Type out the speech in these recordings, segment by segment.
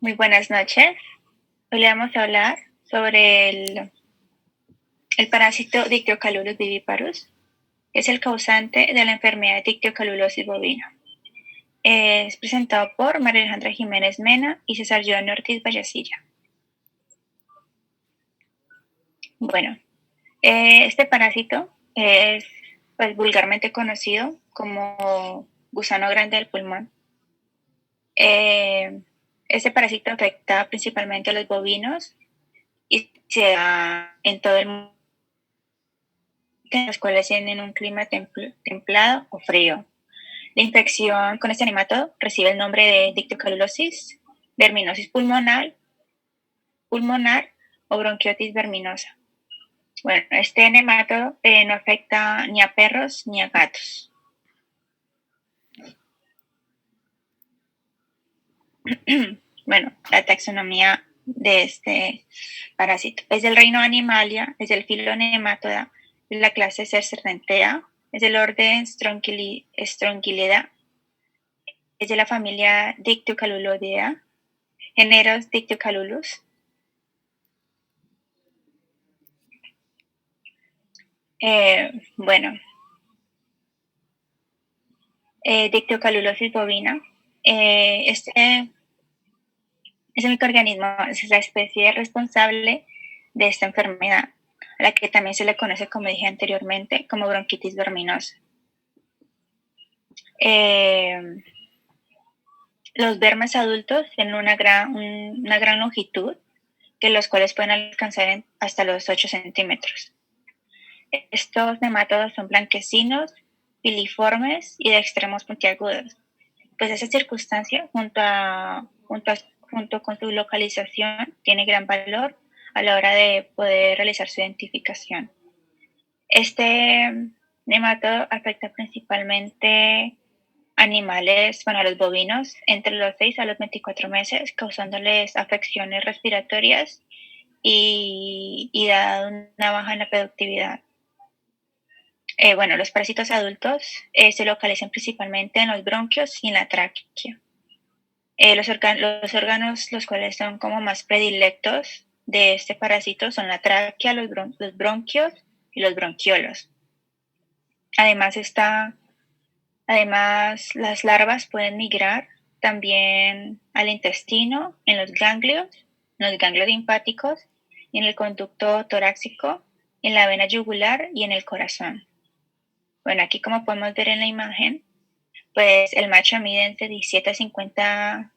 Muy buenas noches. Hoy le vamos a hablar sobre el parásito Dictyocalulus viviparus, que es el causante de la enfermedad de dictiocalulosis bovina. Es presentado por María Alejandra Jiménez Mena y César Joan Ortiz Vallecilla. Bueno, este parásito es vulgarmente conocido como gusano grande del pulmón. Este parásito afecta principalmente a los bovinos y se da en todo el mundo, en los cuales tienen un clima templado o frío. La infección con este nematodo recibe el nombre de dictyocalulosis, verminosis pulmonar o bronquiotis verminosa. Bueno, este nematodo no afecta ni a perros ni a gatos. Bueno, la taxonomía de este parásito es del reino Animalia, es del filo Nematoda, es la clase Cercentea, es del orden Strongylidae, es de la familia Dictyocaluloidea, géneros Dictyocalulus. Bueno, Dictyocalulosis bovina. Este microorganismo es la especie responsable de esta enfermedad, a la que también se le conoce, como dije anteriormente, como bronquitis verminosa. Los vermes adultos tienen una gran longitud, que los cuales pueden alcanzar hasta los 8 centímetros. Estos nematodos son blanquecinos, filiformes y de extremos puntiagudos. Pues esa circunstancia, junto con su localización, tiene gran valor a la hora de poder realizar su identificación. Este nematodo afecta principalmente animales, a los bovinos, entre los 6 a los 24 meses, causándoles afecciones respiratorias y da una baja en la productividad. Los parásitos adultos se localizan principalmente en los bronquios y en la tráquea. Los órganos los cuales son como más predilectos de este parásito son la tráquea, los bronquios y los bronquiolos. Además, las larvas pueden migrar también al intestino, en los ganglios linfáticos, en el conducto torácico, en la vena yugular y en el corazón. Bueno, aquí como podemos ver en la imagen, pues el macho mide entre 17 a 50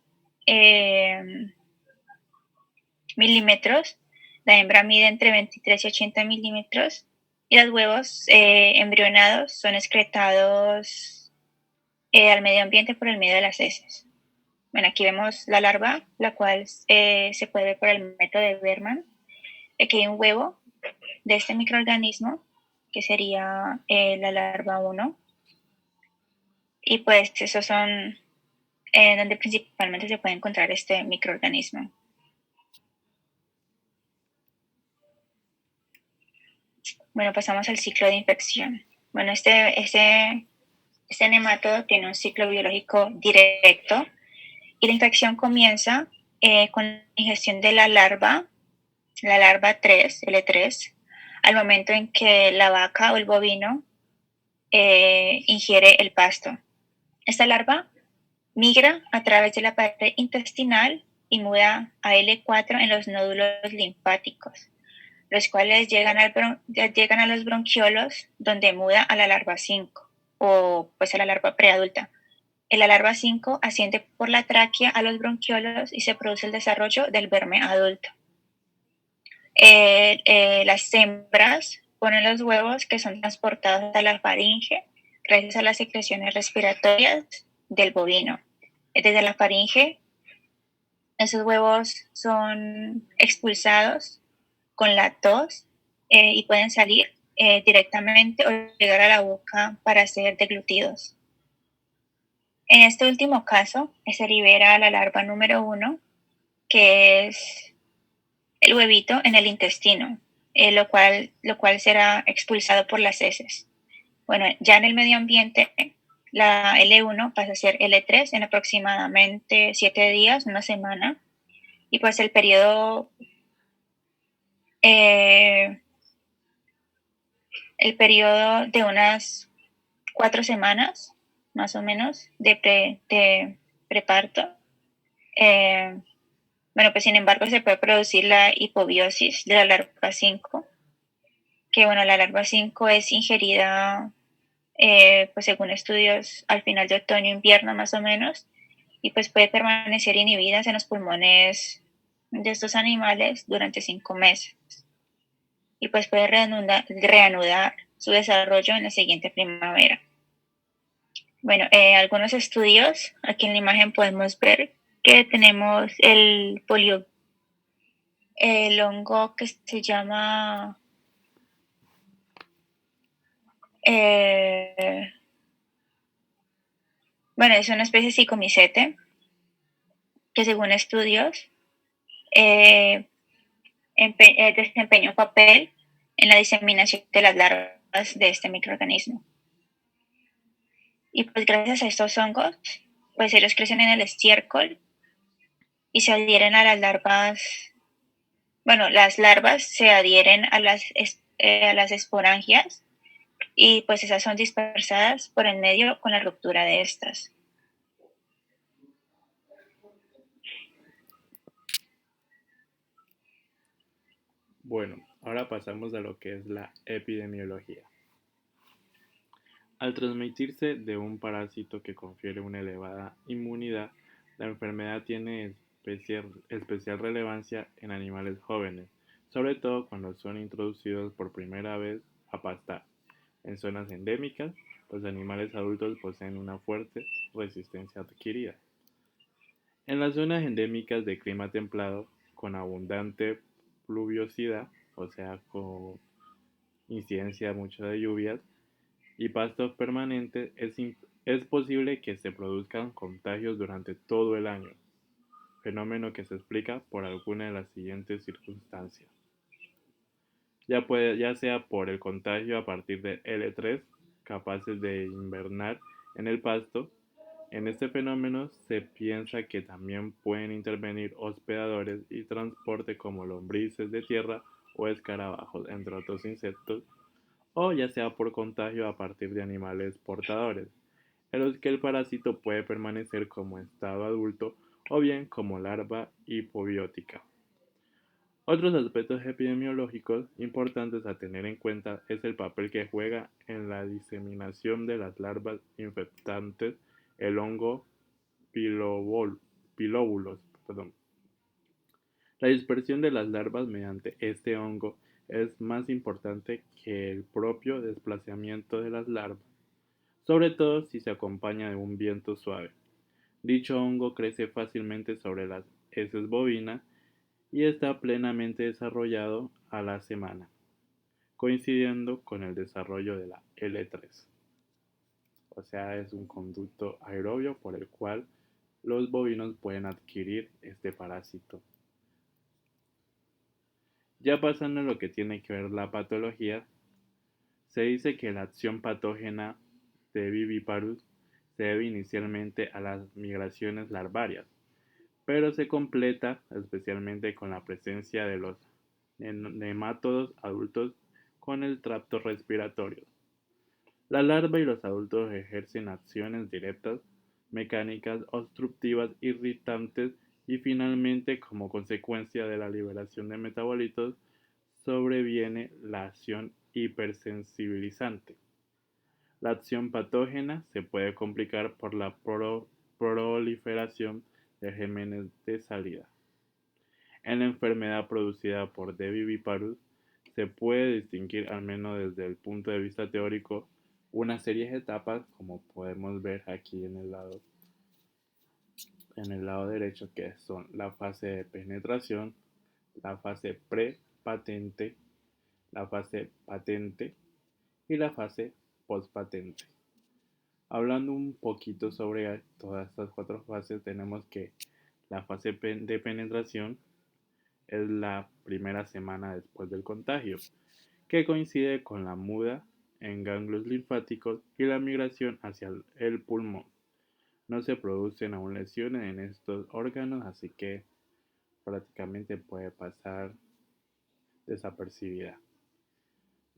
milímetros, la hembra mide entre 23 y 80 milímetros y los huevos embrionados son excretados al medio ambiente por el medio de las heces. Bueno, aquí vemos la larva, la cual se puede ver por el método de Berman. Aquí hay un huevo de este microorganismo, que sería la larva 1. Y pues esos son donde principalmente se puede encontrar este microorganismo. Bueno, pasamos al ciclo de infección. Bueno, este nematodo tiene un ciclo biológico directo y la infección comienza con la ingestión de la larva 3, L3, al momento en que la vaca o el bovino ingiere el pasto. Esta larva migra a través de la pared intestinal y muda a L4 en los nódulos linfáticos, los cuales llegan a los bronquiolos, donde muda a la larva 5 o pues a la larva preadulta. En la larva 5 asciende por la tráquea a los bronquiolos y se produce el desarrollo del verme adulto. Las hembras ponen los huevos, que son transportados a la faringe gracias a las secreciones respiratorias del bovino. Desde la faringe, esos huevos son expulsados con la tos y pueden salir directamente o llegar a la boca para ser deglutidos. En este último caso, se libera la larva número 1, que es el huevito en el intestino, lo cual será expulsado por las heces. Bueno, ya en el medio ambiente, la L1 pasa a ser L3 en aproximadamente 7 días, una semana, Y pues el periodo de unas 4 semanas, más o menos, de preparto. Bueno, pues sin embargo se puede producir la hipobiosis de la larva 5, que bueno, la larva 5 es ingerida, pues según estudios, al final de otoño-invierno más o menos, y pues puede permanecer inhibidas en los pulmones de estos animales durante 5 meses, y pues puede reanudar su desarrollo en la siguiente primavera. Bueno, algunos estudios, aquí en la imagen podemos ver que tenemos el hongo que se llama bueno, es una especie de psicomicete que según estudios eh, desempeña un papel en la diseminación de las larvas de este microorganismo. Y pues gracias a estos hongos, pues ellos crecen en el estiércol y se adhieren a las larvas. Bueno, las larvas se adhieren a las esporangias y pues esas son dispersadas por el medio con la ruptura de estas. Bueno, ahora pasamos a lo que es la epidemiología. Al transmitirse de un parásito que confiere una elevada inmunidad, la enfermedad tiene especial relevancia en animales jóvenes, sobre todo cuando son introducidos por primera vez a pastar. En zonas endémicas, los animales adultos poseen una fuerte resistencia adquirida. En las zonas endémicas de clima templado, con abundante pluviosidad, o sea, con incidencia mucho de lluvias, y pastos permanentes, es posible que se produzcan contagios durante todo el año, fenómeno que se explica por alguna de las siguientes circunstancias. Ya sea por el contagio a partir de L3, capaces de invernar en el pasto. En este fenómeno se piensa que también pueden intervenir hospedadores y transporte como lombrices de tierra o escarabajos, entre otros insectos, o ya sea por contagio a partir de animales portadores, en los que el parásito puede permanecer como estado adulto o bien como larva hipobiótica. Otros aspectos epidemiológicos importantes a tener en cuenta es el papel que juega en la diseminación de las larvas infectantes el hongo pilóbulos. Perdón. La dispersión de las larvas mediante este hongo es más importante que el propio desplazamiento de las larvas, sobre todo si se acompaña de un viento suave. Dicho hongo crece fácilmente sobre las heces bovinas y está plenamente desarrollado a la semana, coincidiendo con el desarrollo de la L3. O sea, es un conducto aerobio por el cual los bovinos pueden adquirir este parásito. Ya pasando a lo que tiene que ver la patología, se dice que la acción patógena de Viviparus se debe inicialmente a las migraciones larvarias, pero se completa especialmente con la presencia de los nemátodos adultos con el tracto respiratorio. La larva y los adultos ejercen acciones directas, mecánicas, obstructivas, irritantes y finalmente, como consecuencia de la liberación de metabolitos, sobreviene la acción hipersensibilizante. La acción patógena se puede complicar por la proliferación de gérmenes de salida. En la enfermedad producida por D. viviparus se puede distinguir, al menos desde el punto de vista teórico, una serie de etapas, como podemos ver aquí en el lado derecho, que son la fase de penetración, la fase pre-patente, la fase patente y la fase postpatente. Hablando un poquito sobre todas estas cuatro fases, tenemos que la fase de penetración es la primera semana después del contagio, que coincide con la muda en ganglios linfáticos y la migración hacia el pulmón. No se producen aún lesiones en estos órganos, así que prácticamente puede pasar desapercibida.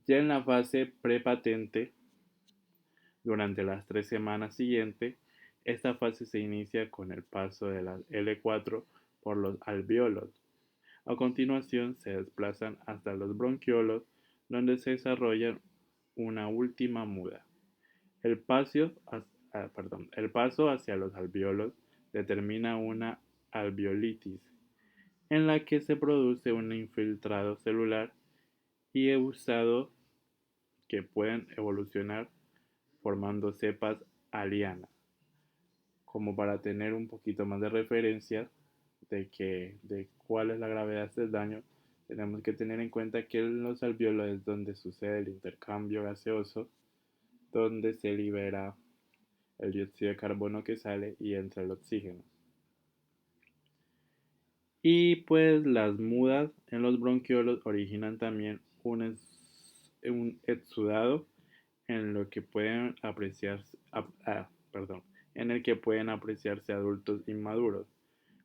Ya en la fase prepatente, durante las 3 semanas siguientes, esta fase se inicia con el paso de las L4 por los alvéolos. A continuación se desplazan hasta los bronquiolos, donde se desarrolla una última muda. El paso hacia los alvéolos determina una alveolitis, en la que se produce un infiltrado celular y eusado que pueden evolucionar formando cepas alianas. Como para tener un poquito más de referencia de cuál es la gravedad del daño, tenemos que tener en cuenta que en los alvéolos es donde sucede el intercambio gaseoso, donde se libera el dióxido de carbono que sale y entra el oxígeno. Y pues las mudas en los bronquiolos originan también un exudado en lo que pueden apreciarse, en el que pueden apreciarse adultos inmaduros.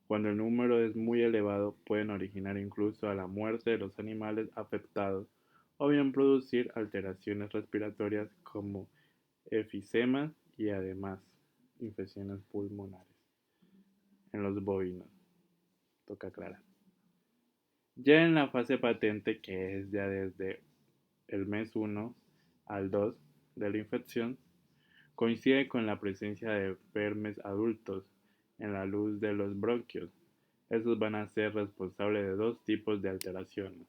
Cuando el número es muy elevado, pueden originar incluso a la muerte de los animales afectados o bien producir alteraciones respiratorias como efisema y además infecciones pulmonares en los bovinos, toca aclarar. Ya en la fase patente, que es ya desde el mes 1 al 2 de la infección, coincide con la presencia de vermes adultos en la luz de los bronquios. Estos van a ser responsables de dos tipos de alteraciones,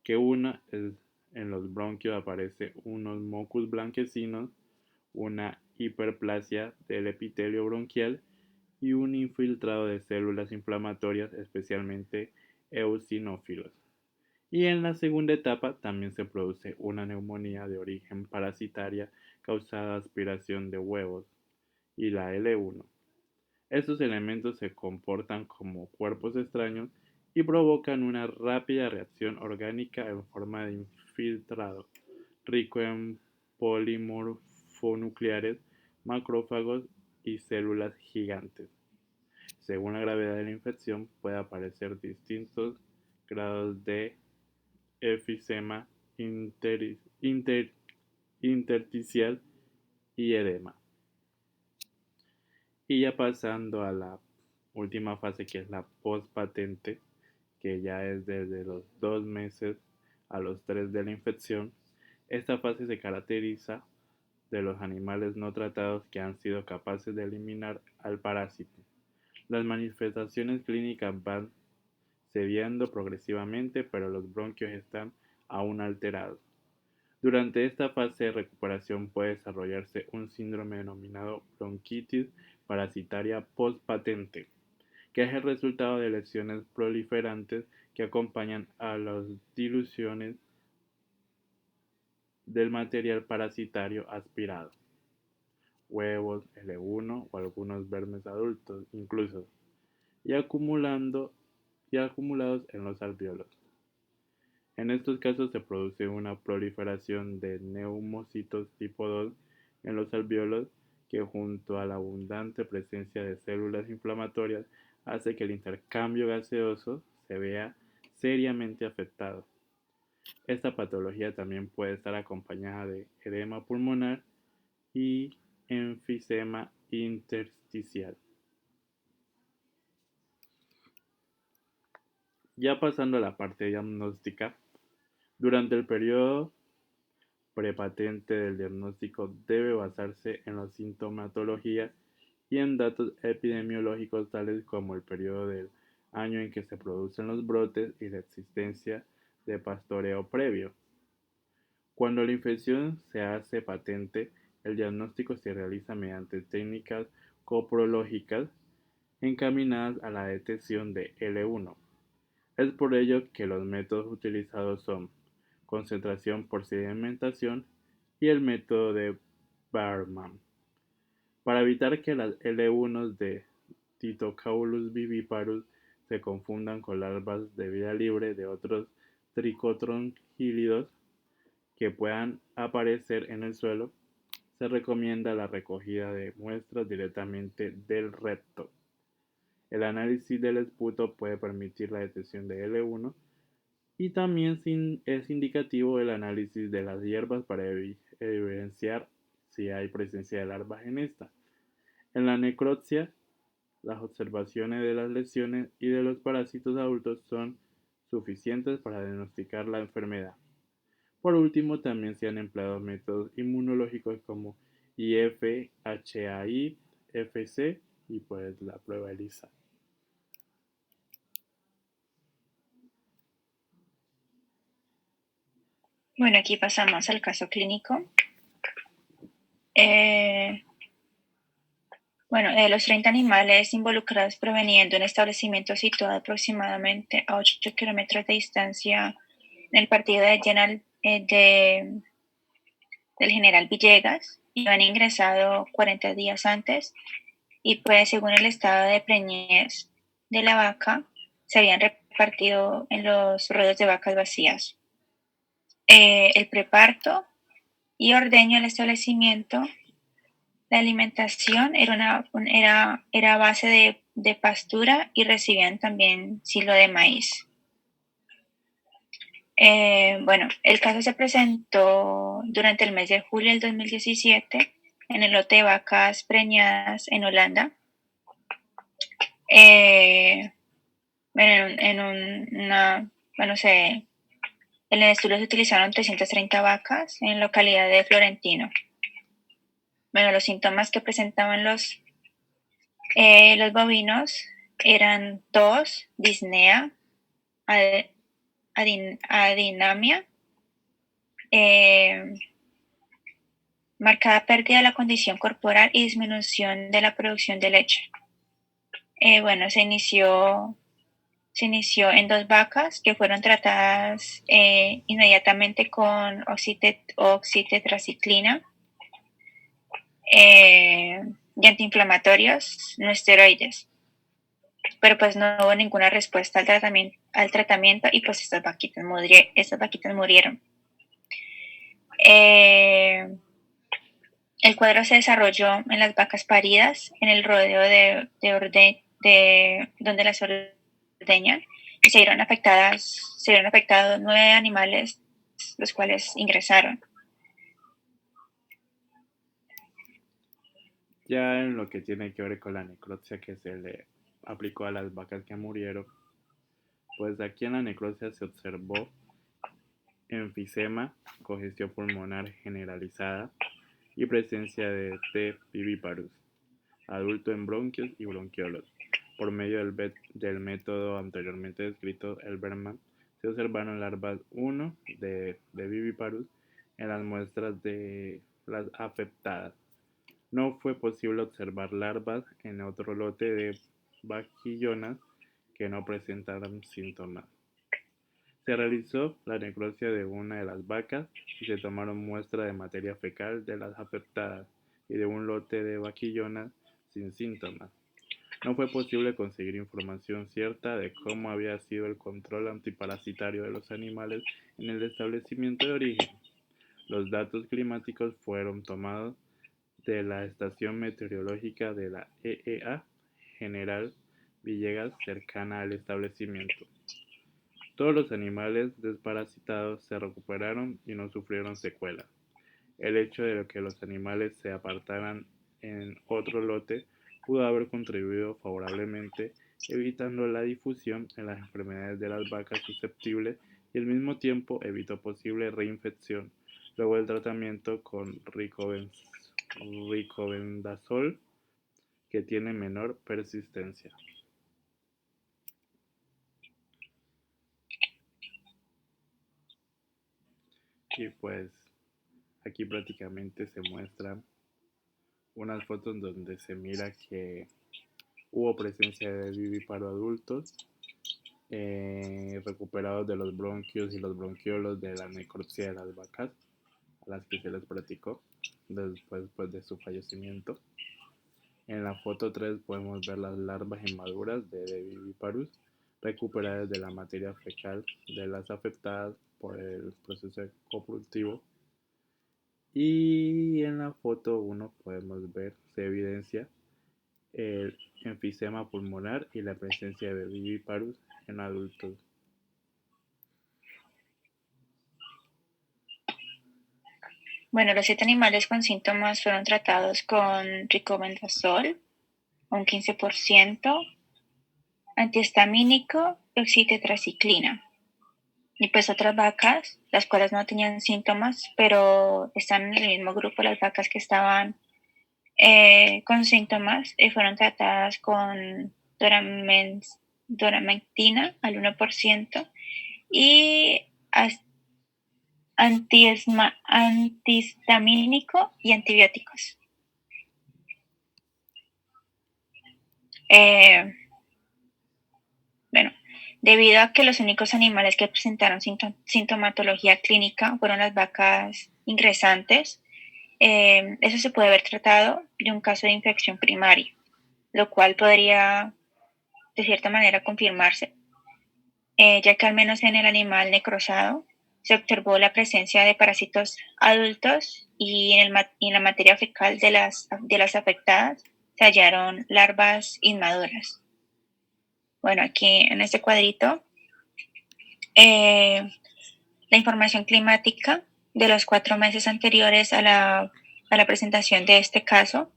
que una es en los bronquios aparece unos mocus blanquecinos, una hiperplasia del epitelio bronquial y un infiltrado de células inflamatorias, especialmente eosinófilos. Y en la segunda etapa también se produce una neumonía de origen parasitaria causada aspiración de huevos y la L1. Estos elementos se comportan como cuerpos extraños y provocan una rápida reacción orgánica en forma de infiltrado, rico en polimorfonucleares, macrófagos y células gigantes. Según la gravedad de la infección, puede aparecer distintos grados de efisema intersticial y edema. Y ya pasando a la última fase, que es la postpatente, que ya es desde los 2 meses a los 3 de la infección. Esta fase se caracteriza de los animales no tratados que han sido capaces de eliminar al parásito. Las manifestaciones clínicas van cediendo progresivamente, pero los bronquios están aún alterados. Durante esta fase de recuperación puede desarrollarse un síndrome denominado bronquitis parasitaria postpatente, que es el resultado de lesiones proliferantes que acompañan a las diluciones del material parasitario aspirado, huevos, L1 o algunos vermes adultos incluso, y acumulados en los alvéolos. En estos casos se produce una proliferación de neumocitos tipo 2 en los alvéolos que junto a la abundante presencia de células inflamatorias hace que el intercambio gaseoso se vea seriamente afectado. Esta patología también puede estar acompañada de edema pulmonar y enfisema intersticial. Ya pasando a la parte diagnóstica, durante el periodo prepatente del diagnóstico debe basarse en la sintomatología y en datos epidemiológicos tales como el periodo del año en que se producen los brotes y la existencia de pastoreo previo. Cuando la infección se hace patente, el diagnóstico se realiza mediante técnicas coprológicas encaminadas a la detección de L1. Es por ello que los métodos utilizados son concentración por sedimentación y el método de Barman, para evitar que las L1 de Titocaulus viviparus se confundan con larvas de vida libre de otros tricotronquílidos que puedan aparecer en el suelo. Se recomienda la recogida de muestras directamente del recto. El análisis del esputo puede permitir la detección de L1 y también es indicativo el análisis de las hierbas para evidenciar si hay presencia de larvas en esta. En la necropsia, las observaciones de las lesiones y de los parásitos adultos son suficientes para diagnosticar la enfermedad. Por último, también se han empleado métodos inmunológicos como IF, HAI, FC y pues la prueba ELISA. Bueno, aquí pasamos al caso clínico. De los 30 animales involucrados provenían de un establecimiento situado aproximadamente a 8 kilómetros de distancia en el partido del general Villegas y han ingresado 40 días antes y pues según el estado de preñez de la vaca se habían repartido en los ruedos de vacas vacías. El preparto y ordeño del establecimiento. La alimentación era a base de pastura y recibían también silo de maíz. El caso se presentó durante el mes de julio del 2017 en el lote de vacas preñadas en Holanda. En el estudio se utilizaron 330 vacas en la localidad de Florentino. Los síntomas que presentaban los bovinos eran tos, disnea, adinamia, marcada pérdida de la condición corporal y disminución de la producción de leche. Se inició en 2 vacas que fueron tratadas inmediatamente con oxitetraciclina y antiinflamatorios no esteroides. Pero pues no hubo ninguna respuesta al tratamiento y pues estas vaquitas murieron. El cuadro se desarrolló en las vacas paridas, en el rodeo donde las ordeñan, y se vieron afectados 9 animales, los cuales ingresaron. Ya en lo que tiene que ver con la necropsia que se le aplicó a las vacas que murieron, pues aquí en la necropsia se observó enfisema, congestión pulmonar generalizada y presencia de T. viviparus, adulto en bronquios y bronquiolos. Por medio del método anteriormente descrito, el Berman, se observaron larvas 1 de viviparus en las muestras de las afectadas. No fue posible observar larvas en otro lote de vaquillonas que no presentaran síntomas. Se realizó la necropsia de una de las vacas y se tomaron muestras de materia fecal de las afectadas y de un lote de vaquillonas sin síntomas. No fue posible conseguir información cierta de cómo había sido el control antiparasitario de los animales en el establecimiento de origen. Los datos climáticos fueron tomados de la estación meteorológica de la EEA General Villegas cercana al establecimiento. Todos los animales desparasitados se recuperaron y no sufrieron secuelas. El hecho de que los animales se apartaran en otro lote pudo haber contribuido favorablemente, evitando la difusión en las enfermedades de las vacas susceptibles y al mismo tiempo evitó posible reinfección luego del tratamiento con ricobendazol, que tiene menor persistencia. Y pues aquí prácticamente se muestran unas fotos donde se mira que hubo presencia de vivíparo adultos recuperados de los bronquios y los bronquiolos de la necropsia de las vacas a las que se les practicó después pues, de su fallecimiento. En la foto 3 podemos ver las larvas inmaduras de Viviparus recuperadas de la materia fecal de las afectadas por el proceso coproductivo. Y en la foto 1 podemos ver, se evidencia el enfisema pulmonar y la presencia de vivíparos en adultos. Bueno, los 7 animales con síntomas fueron tratados con ricomendazol, un 15%, antihistamínico y oxitetraciclina. Y pues otras vacas, las cuales no tenían síntomas, pero están en el mismo grupo, las vacas que estaban con síntomas, fueron tratadas con doramectina al 1% y antihistamínico y antibióticos. Bueno, debido a que los únicos animales que presentaron sintomatología clínica fueron las vacas ingresantes, eso se puede haber tratado de un caso de infección primaria, lo cual podría de cierta manera confirmarse, ya que al menos en el animal necrosado se observó la presencia de parásitos adultos y en la materia fecal de las afectadas se hallaron larvas inmaduras. Bueno, aquí en este cuadrito, la información climática de los 4 meses anteriores a la presentación de este caso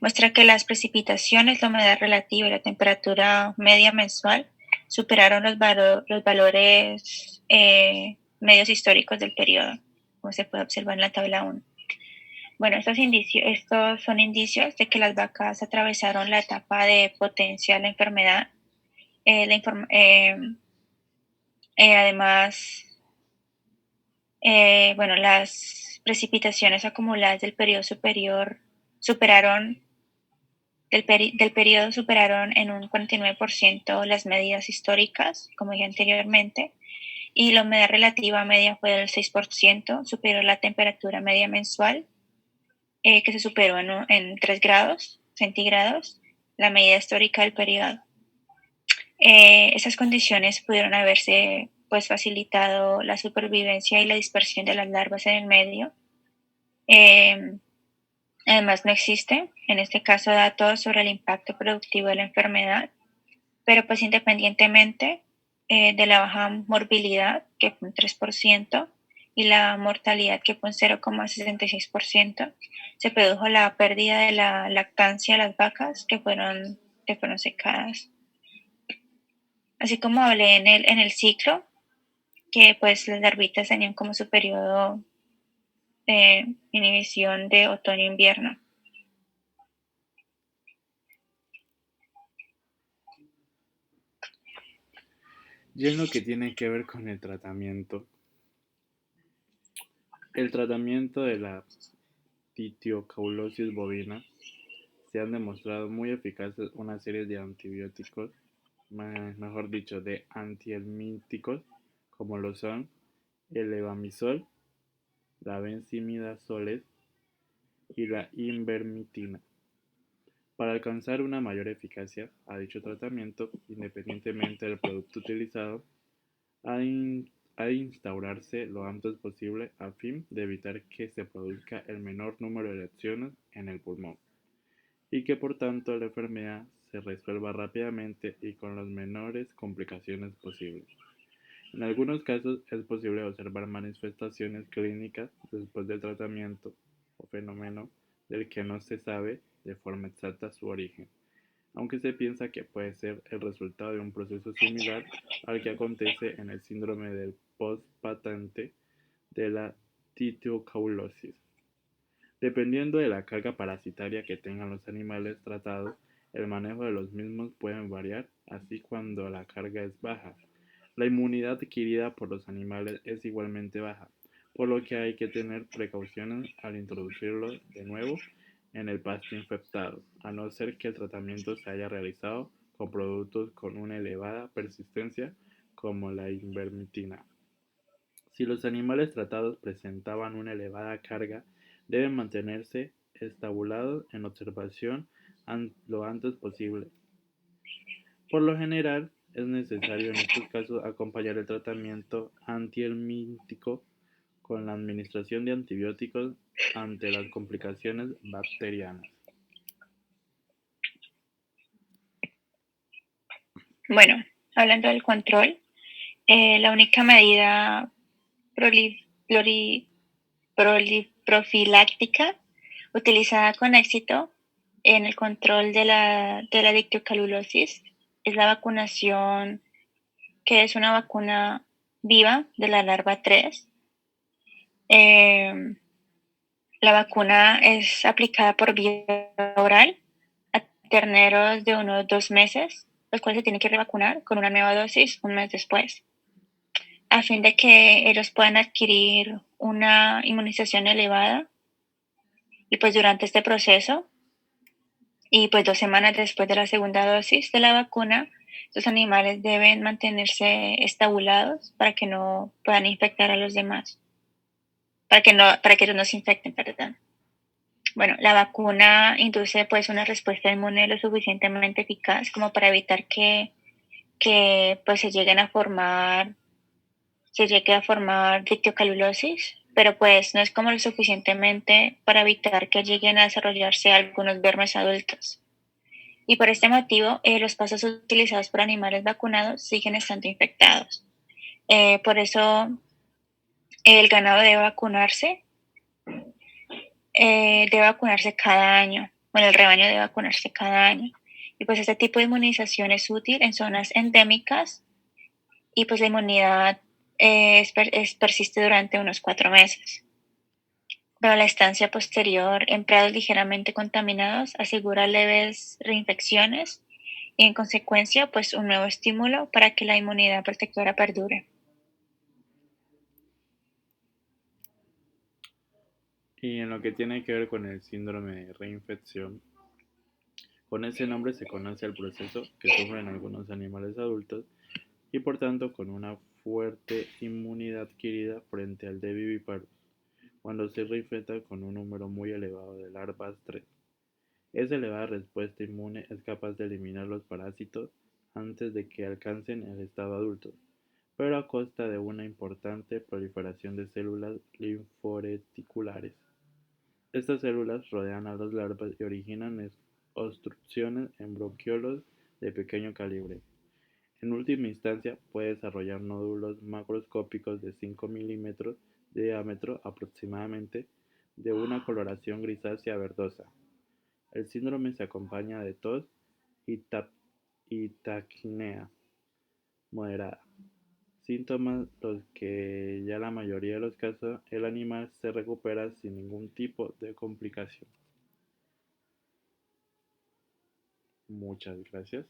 muestra que las precipitaciones, la humedad relativa y la temperatura media mensual superaron los valores medios históricos del periodo, como se puede observar en la tabla 1. Bueno, estos son indicios de que las vacas atravesaron la etapa de potencia de la enfermedad. Además, bueno, las precipitaciones acumuladas del periodo superior del periodo superaron en un 49% las medidas históricas, como dije anteriormente, y la humedad relativa media fue del 6%, superior a la temperatura media mensual, que se superó en 3 grados centígrados, la medida histórica del periodo. Esas condiciones pudieron haberse pues facilitado la supervivencia y la dispersión de las larvas en el medio. Además, no existe, en este caso, datos sobre el impacto productivo de la enfermedad, pero pues independientemente de la baja morbilidad, que fue un 3%, y la mortalidad, que fue un 0,66%, se produjo la pérdida de la lactancia de las vacas que fueron secadas. Así como hablé en el ciclo, que pues las larvitas tenían como su periodo de inhibición de otoño-invierno. Y en lo que tiene que ver con el tratamiento de la titiocaulosis bovina, se han demostrado muy eficaces una serie de antibióticos, mejor dicho, de antihelmínticos, como lo son el levamisol, la benzimidazoles y la invermectina. Para alcanzar una mayor eficacia a dicho tratamiento, independientemente del producto utilizado, ha de instaurarse lo antes posible a fin de evitar que se produzca el menor número de reacciones en el pulmón y que por tanto la enfermedad se resuelva rápidamente y con las menores complicaciones posibles. En algunos casos es posible observar manifestaciones clínicas después del tratamiento o fenómeno del que no se sabe de forma exacta su origen, aunque se piensa que puede ser el resultado de un proceso similar al que acontece en el síndrome del postpatente de la titiocaulosis. Dependiendo de la carga parasitaria que tengan los animales tratados, el manejo de los mismos puede variar, así cuando la carga es baja. La inmunidad adquirida por los animales es igualmente baja, por lo que hay que tener precauciones al introducirlo de nuevo en el pasto infectado, a no ser que el tratamiento se haya realizado con productos con una elevada persistencia como la ivermectina. Si los animales tratados presentaban una elevada carga, deben mantenerse estabulados en observación lo antes posible. Por lo general, es necesario en estos casos acompañar el tratamiento antihelmíntico con la administración de antibióticos ante las complicaciones bacterianas. Bueno, hablando del control, la única medida profiláctica utilizada con éxito en el control de la dictiocalulosis es la vacunación, que es una vacuna viva de la larva 3. La vacuna es aplicada por vía oral a terneros de unos 2 meses, los cuales se tienen que revacunar con una nueva dosis un mes después, a fin de que ellos puedan adquirir una inmunización elevada. Y pues durante este proceso, y pues 2 semanas después de la segunda dosis de la vacuna, los animales deben mantenerse estabulados para que no puedan infectar a los demás, para que ellos no se infecten, perdón. Bueno, la vacuna induce pues una respuesta inmune lo suficientemente eficaz como para evitar que pues se llegue a formar dictiocalulosis, pero pues no es como lo suficientemente para evitar que lleguen a desarrollarse algunos vermes adultos. Y por este motivo, los pasos utilizados por animales vacunados siguen estando infectados. Por eso, el ganado debe vacunarse cada año. Bueno, el rebaño debe vacunarse cada año. Y pues este tipo de inmunización es útil en zonas endémicas y pues la inmunidad persiste durante unos 4 meses. Pero la estancia posterior en prados ligeramente contaminados asegura leves reinfecciones y en consecuencia pues un nuevo estímulo para que la inmunidad protectora perdure. Y en lo que tiene que ver con el síndrome de reinfección, con ese nombre se conoce el proceso que sufren algunos animales adultos y por tanto con una fuerte inmunidad adquirida frente al de vivíparos, cuando se reinfecta con un número muy elevado de larvas 3. Esa elevada respuesta inmune es capaz de eliminar los parásitos antes de que alcancen el estado adulto, pero a costa de una importante proliferación de células linforeticulares. Estas células rodean a las larvas y originan obstrucciones en bronquiolos de pequeño calibre. En última instancia, puede desarrollar nódulos macroscópicos de 5 milímetros de diámetro aproximadamente, de una coloración grisácea verdosa. El síndrome se acompaña de tos y taquipnea moderada, síntomas los que ya la mayoría de los casos el animal se recupera sin ningún tipo de complicación. Muchas gracias.